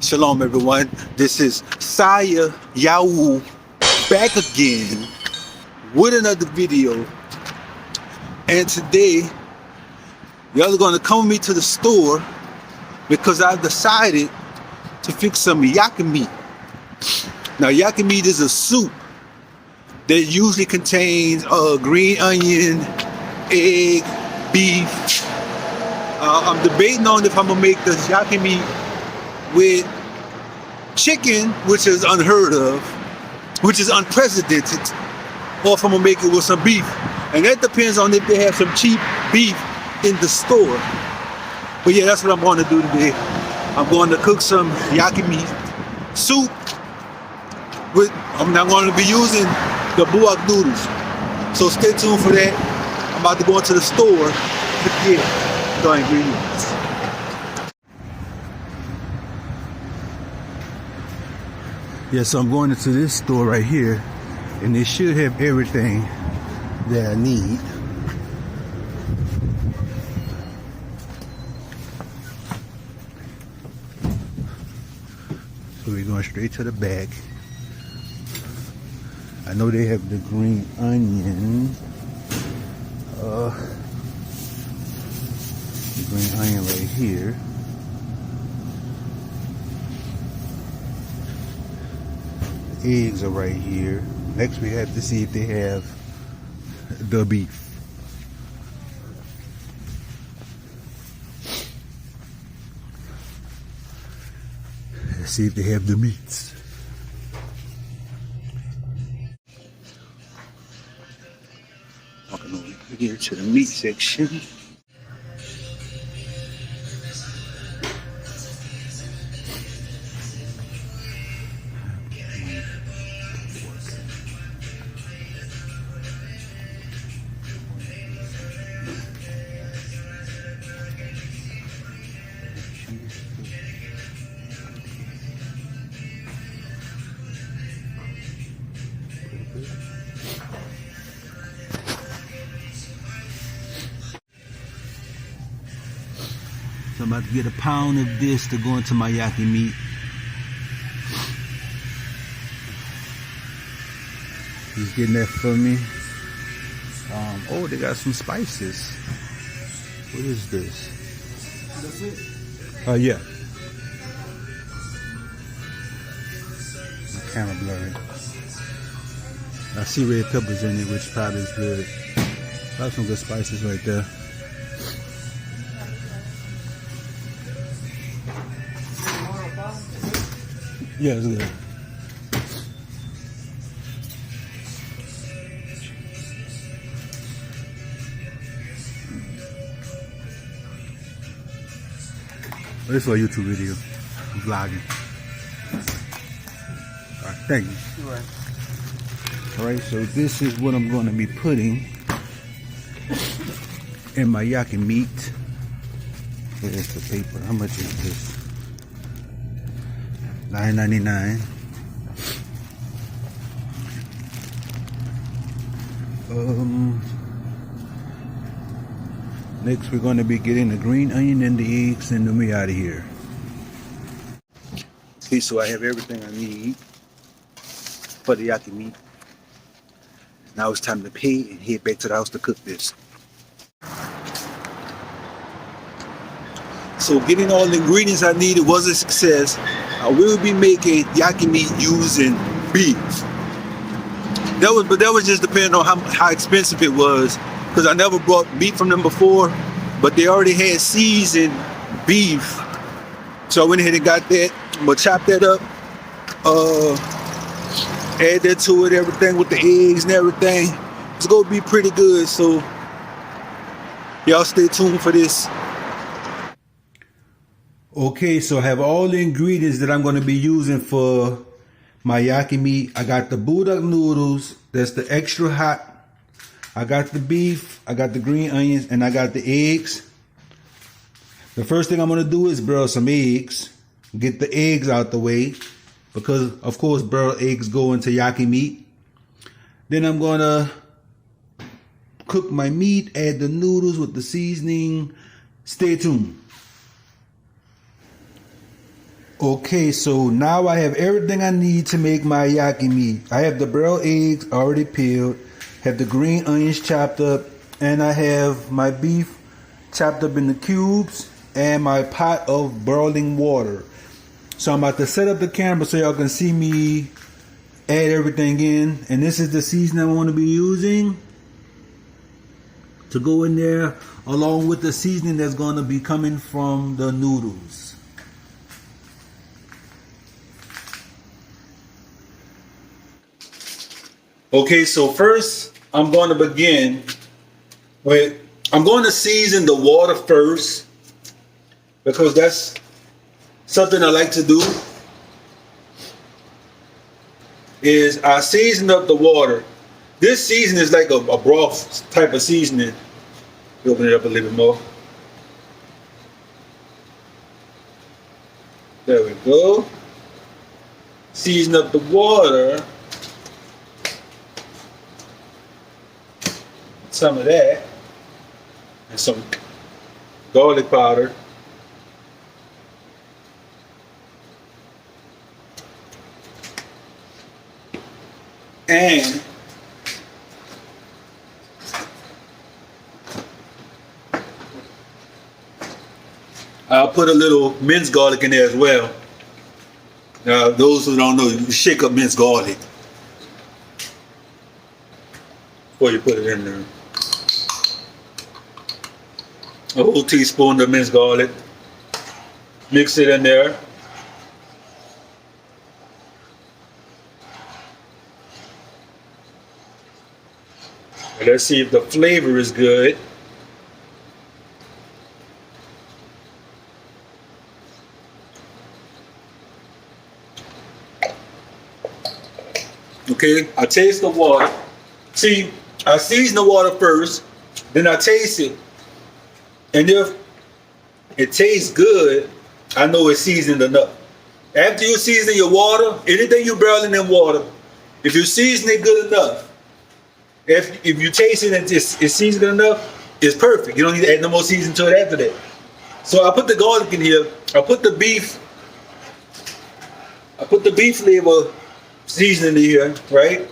Shalom everyone, this is Saya Yawu back again with another video, and today y'all are going to come with me to the store because I've decided to fix some Yakamein. Now Yakamein is a soup that usually contains green onion, egg, beef. I'm debating on if I'm going to make this Yakamein with chicken, which is unheard of, which is unprecedented, or if I'm gonna make it with some beef. And that depends on if they have some cheap beef in the store. But yeah, that's what I'm going to do today. I'm going to cook some Yakamein soup with, I'm not going to be using the Buldak noodles. So stay tuned for that. I'm about to go into the store to get the ingredients. Yeah, so I'm going into this store right here, and they should have everything that I need. So we're going straight to the back. I know they have the green onion. The green onion right here. Eggs are right here. Next we have to see if they have the beef. Let's see if they have the meats. Walking over here to the meat section. So I'm about to get a pound of this to go into my Yakamein. He's getting that for me. Oh, they got some spices. What is this? That's it? Yeah. My camera blurry. I see red peppers in it, which probably is good. Got some good spices right there. Yeah, it's good. This is for a YouTube video. I'm vlogging. Alright, thank you. You're right. Alright, so this is what I'm going to be putting in my Yakamein. Here's the paper. How much is this? $9.99. Next we're going to be getting the green onion and the eggs, and then we out of here. Okay, so I have everything I need for the Yakamein. Now it's time to pay and head back to the house to cook this. So getting all the ingredients I needed was a success. I will be making Yakamein using beef. That was just depending on how expensive it was, because I never bought beef from them before, but they already had seasoned beef. So I went ahead and got that. I'm gonna chop that up, add that to it, everything with the eggs and everything. It's gonna be pretty good, so y'all stay tuned for this. Okay, so I have all the ingredients that I'm going to be using for my Yakamein. I got the Buldak noodles, that's the extra hot. I got the beef, I got the green onions, and I got the eggs. The first thing I'm going to do is boil some eggs. Get the eggs out the way, because of course boiled eggs go into Yakamein. Then I'm going to cook my meat, add the noodles with the seasoning. Stay tuned. Okay, so now I have everything I need to make my Yakamein. I have the broiled eggs already peeled, have the green onions chopped up, and I have my beef chopped up into cubes and my pot of boiling water. So I'm about to set up the camera so y'all can see me add everything in. And this is the seasoning I want to be using to go in there along with the seasoning that's going to be coming from the noodles. Okay, so first I'm going to begin with, I'm going to season the water first because that's something I like to do. Is I season up the water. This season is like a broth type of seasoning. Open it up a little bit more. There we go. Season up the water. Some of that. And some garlic powder. And I'll put a little minced garlic in there as well. Now, those who don't know, you shake up minced garlic before you put it in there. A whole teaspoon of minced garlic. Mix it in there. Let's see if the flavor is good. Okay, I taste the water. See, I season the water first, then I taste it. And if it tastes good, I know it's seasoned enough. After you season your water, anything you boiling in water, if you season it good enough, if you taste it and it's seasoned enough, it's perfect. You don't need to add no more seasoning to it after that. So I put the garlic in here. I put the beef flavor seasoning in here, right?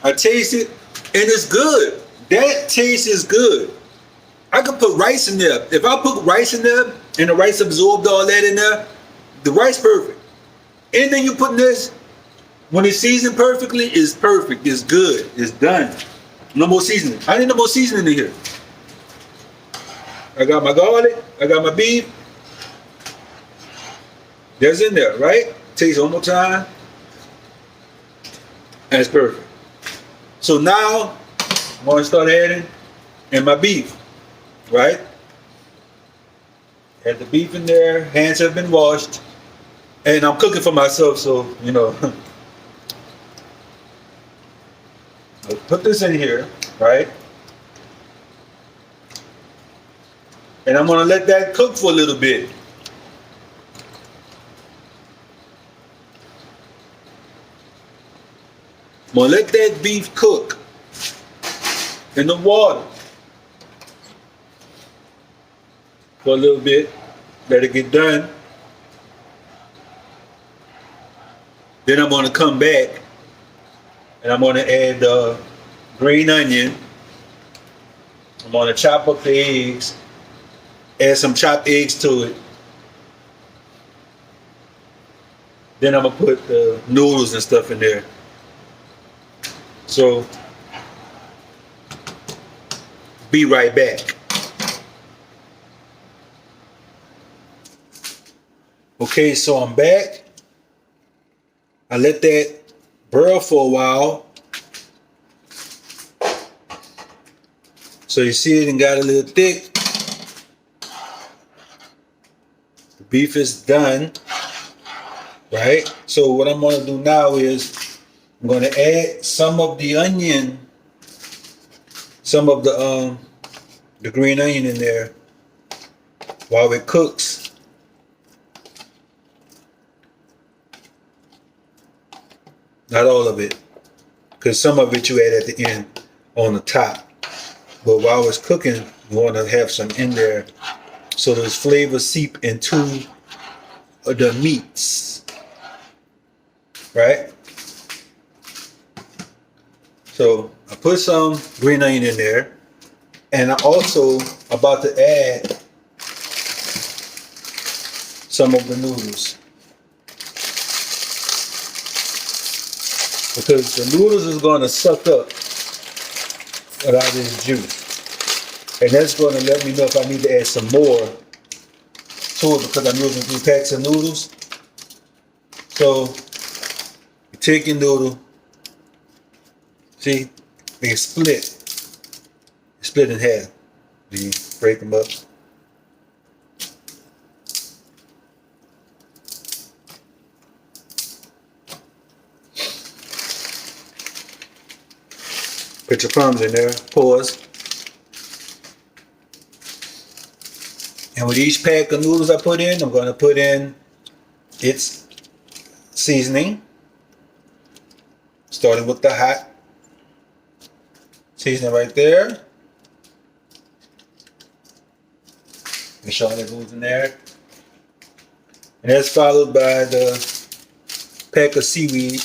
I taste it and it's good. That taste is good. I could put rice in there. If I put rice in there and the rice absorbed all that in there, the rice perfect. Anything you put in this, when it's seasoned perfectly, it's perfect. It's good. It's done. No more seasoning. I need no more seasoning in here. I got my garlic. I got my beef. That's in there, right? Taste one more time. That's perfect. So now I'm going to start adding in my beef, right? Add the beef in there. Hands have been washed. And I'm cooking for myself, so, you know. I'll put this in here, right? And I'm going to let that cook for a little bit. I'm going to let that beef cook in the water for a little bit. Let it get done. Then I'm going to come back and I'm going to add the green onion. I'm going to chop up the eggs, add some chopped eggs to it. Then I'm going to put the noodles and stuff in there. So, be right back. Okay, so I'm back. I let that boil for a while. So you see it and got a little thick. The beef is done, right? So what I'm going to do now is I'm going to add some of the onion, some of the green onion in there while it cooks. Not all of it, because some of it you add at the end on the top. But while it's cooking, you want to have some in there so so those flavors seep into the meats, right? So I put some green onion in there, and I also about to add some of the noodles, because the noodles is going to suck up a lot of this juice, and that's going to let me know if I need to add some more to it, because I'm using 3 packs of noodles. So you take your noodle, see, they split in half. You break them up. Put your crumbs in there, pause. And with each pack of noodles I put in, I'm going to put in its seasoning, starting with the hot seasoning right there. Make sure that goes in there. And that's followed by the pack of seaweed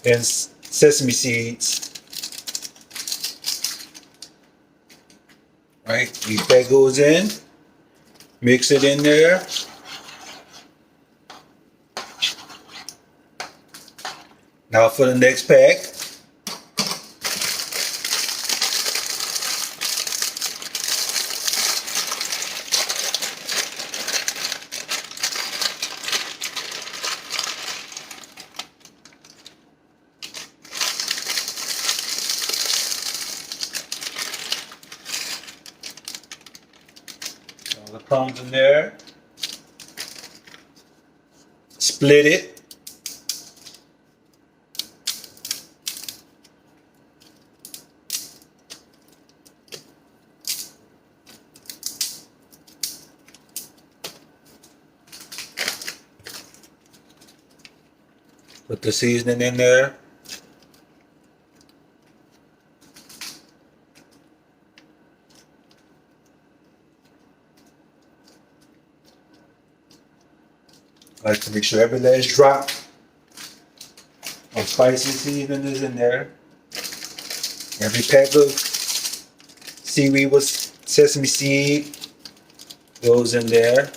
and sesame seeds. Right, each pack goes in, mix it in there. Now for the next pack. The crumbs in there, split it, put the seasoning in there. I like to make sure every last drop of spicy seasoning is in there. Every pack of seaweed with sesame seed goes in there.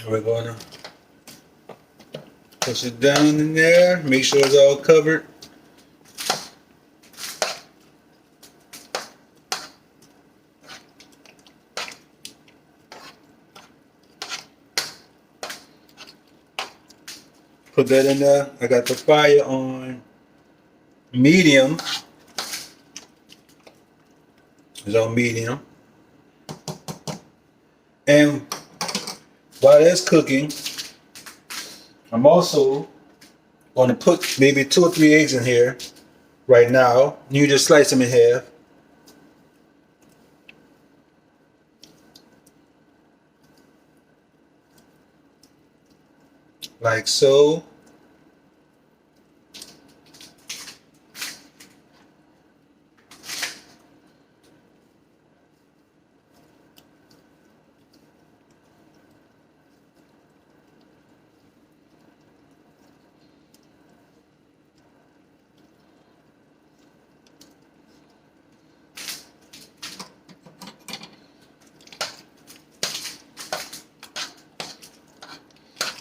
We're gonna push it down in there, make sure it's all covered. Put that in there. I got the fire on medium. It's on medium. And while that's cooking, I'm also going to put maybe 2 or 3 eggs in here right now. You just slice them in half. Like so.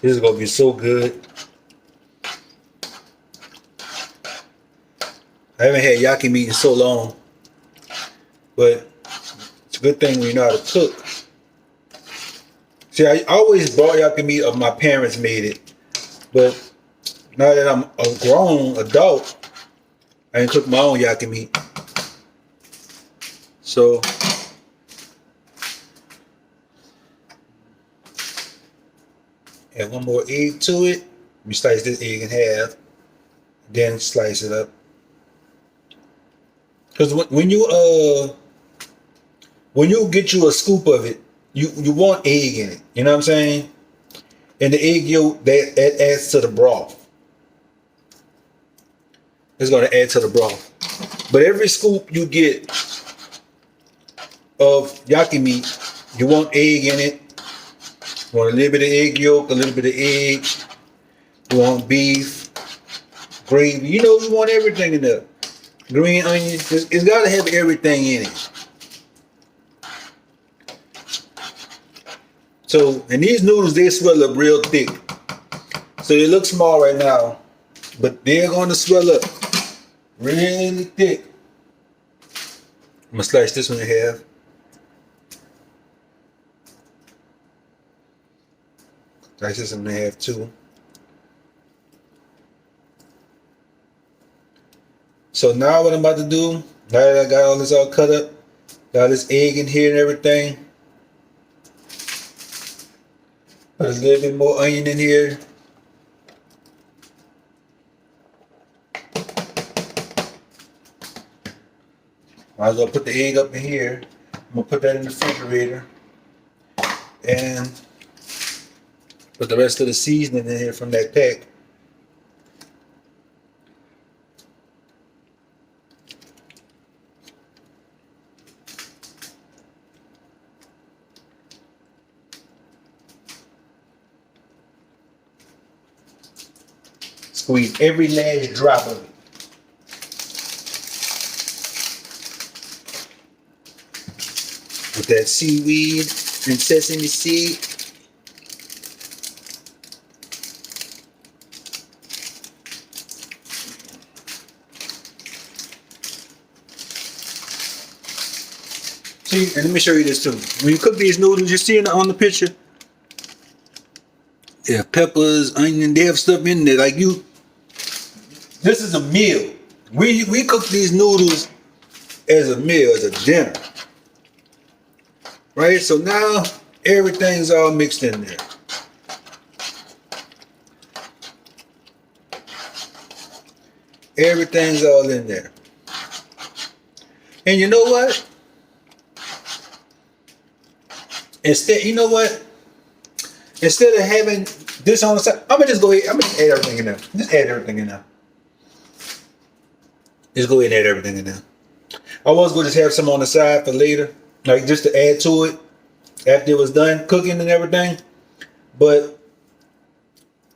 This is going to be so good. I haven't had Yakamein in so long, but it's a good thing when you know how to cook. See, I always bought Yakamein, or my parents made it, but Now that I'm a grown adult, I can cook my own yaki meat. So add one more egg to it. We slice this egg in half, then slice it up. Because when you get you a scoop of it, you want egg in it. You know what I'm saying? And the egg yolk that adds to the broth. It's going to add to the broth. But every scoop you get of yaki meat, you want egg in it. You want a little bit of egg yolk, a little bit of egg. You want beef, gravy. You know, you want everything in there. Green onions. It's got to have everything in it. So, and these noodles, they swell up real thick. So they look small right now, but they're going to swell up really thick. I'm going to slice this one in half. Slice this one in half too. So now what I'm about to do, now that I got all this all cut up, got this egg in here and everything, put a little bit more onion in here. Might as well put the egg up in here. I'm going to put that in the refrigerator. And put the rest of the seasoning in here from that pack. Squeeze every last drop of it. With that seaweed and sesame seed. See, and let me show you this too. When you cook these noodles, you see it on the picture. They have peppers, onion, they have stuff in there. Like you, this is a meal. We cook these noodles as a meal, as a dinner. Right? So now everything's all mixed in there. Everything's all in there. And you know what? Instead, you know what? Instead of having this on the side, I'm gonna just go ahead. I'm gonna add everything in there. Just add everything in there. Just go ahead and add everything in there. I was gonna just have some on the side for later, like just to add to it after it was done cooking and everything. But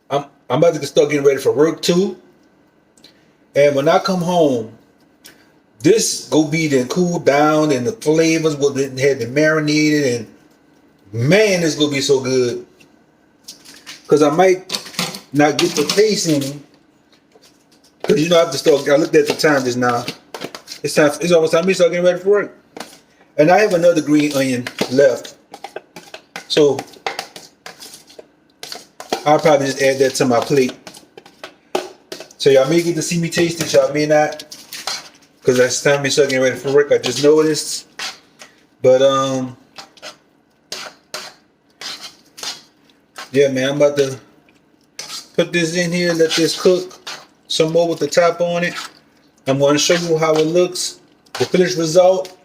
I'm about to start getting ready for work too. And when I come home, this go be then cooled down and the flavors will have been marinated, and man, this gonna be so good. Cause I might not get the tasting. Cause you know I have to start. I looked at the time just now. It's time. It's almost time me to start getting ready for work. And I have another green onion left, so I'll probably just add that to my plate. So y'all may get to see me taste it. Y'all may not. Cause it's time me to start getting ready for work. I just noticed. But yeah, man, I'm about to put this in here, let this cook some more with the top on it. I'm going to show you how it looks, the finished result.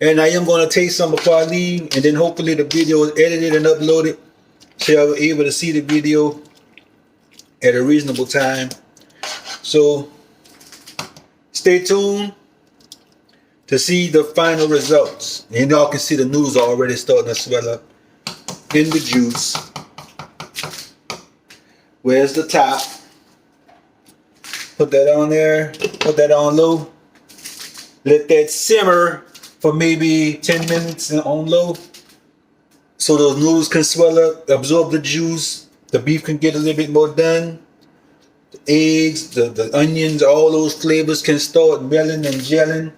And I am going to taste some before I leave. And then hopefully the video is edited and uploaded, so y'all are able to see the video at a reasonable time. So stay tuned to see the final results. And y'all can see the noodles are already starting to swell up in the juice. Where's the top? Put that on there. Put that on low. Let that simmer for maybe 10 minutes on low, so those noodles can swell up, absorb the juice. The beef can get a little bit more done. The eggs, the onions, all those flavors can start melting and gelling.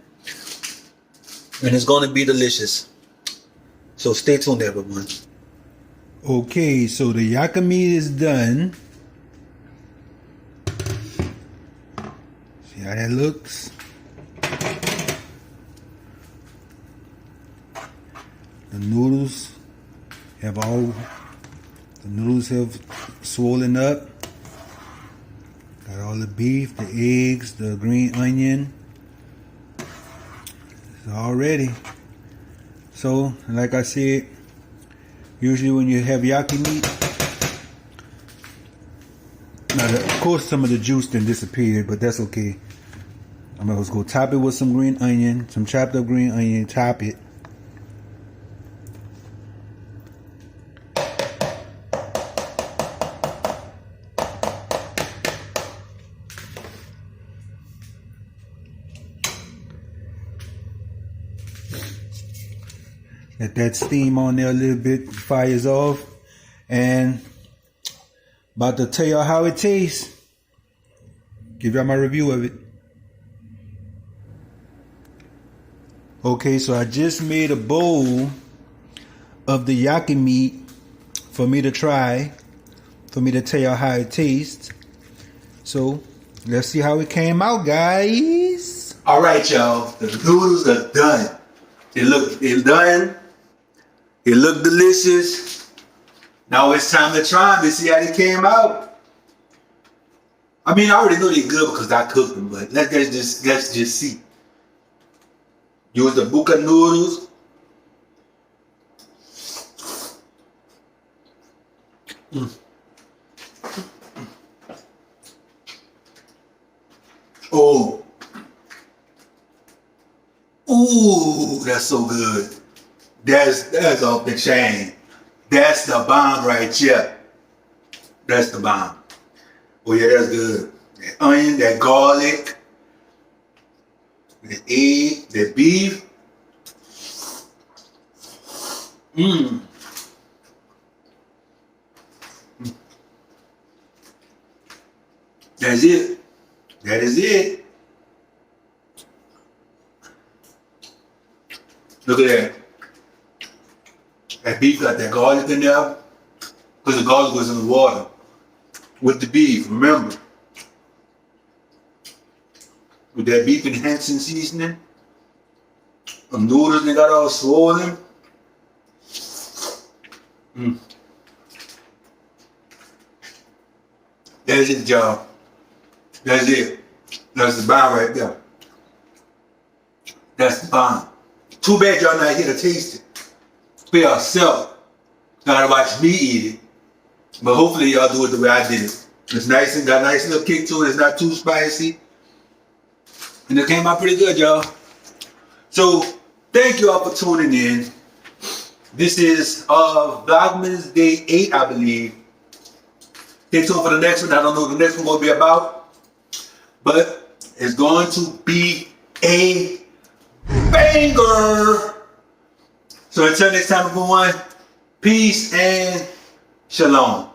And it's going to be delicious. So stay tuned, everyone. Okay, so the Yakamein is done. See how that looks? The noodles have swollen up. Got all the beef, the eggs, the green onion. It's all ready. So, like I said, usually when you have yaki meat, now of course some of the juice then disappeared, but that's okay. I'm gonna go top it with some green onion, some chopped up green onion, top it. Let that steam on there a little bit, fire's off, and about to tell y'all how it tastes. Give y'all my review of it. Okay, so I just made a bowl of the yaki meat for me to try, for me to tell y'all how it tastes. So let's see how it came out, guys. All right, y'all. The noodles are done. They're done. It looked delicious. Now it's time to try them and see how they came out. I mean, I already know they're good because I cooked them, but let's just see. Use the Buldak noodles. Oh. Ooh, that's so good. That's off the chain. That's the bomb right here. That's the bomb. Oh yeah, that's good. That onion, that garlic, the egg, the beef. That's it. That is it. Look at that. That beef got that garlic in there, because the garlic was in the water with the beef, remember. With that beef enhancing seasoning, the noodles they got all swollen. That's it, y'all. That's it. That's the bomb right there. That's the bomb. Too bad y'all not here to taste it for yourself. Gotta watch me eat it. But hopefully y'all do it the way I did it. It's nice and got a nice little kick to it. It's not too spicy. And it came out pretty good, y'all. So thank you all for tuning in. This is Vlogmas Day 8, I believe. Stay tuned for the next one. I don't know what the next one will be about, but it's going to be a banger. So until next time, everyone, peace and shalom.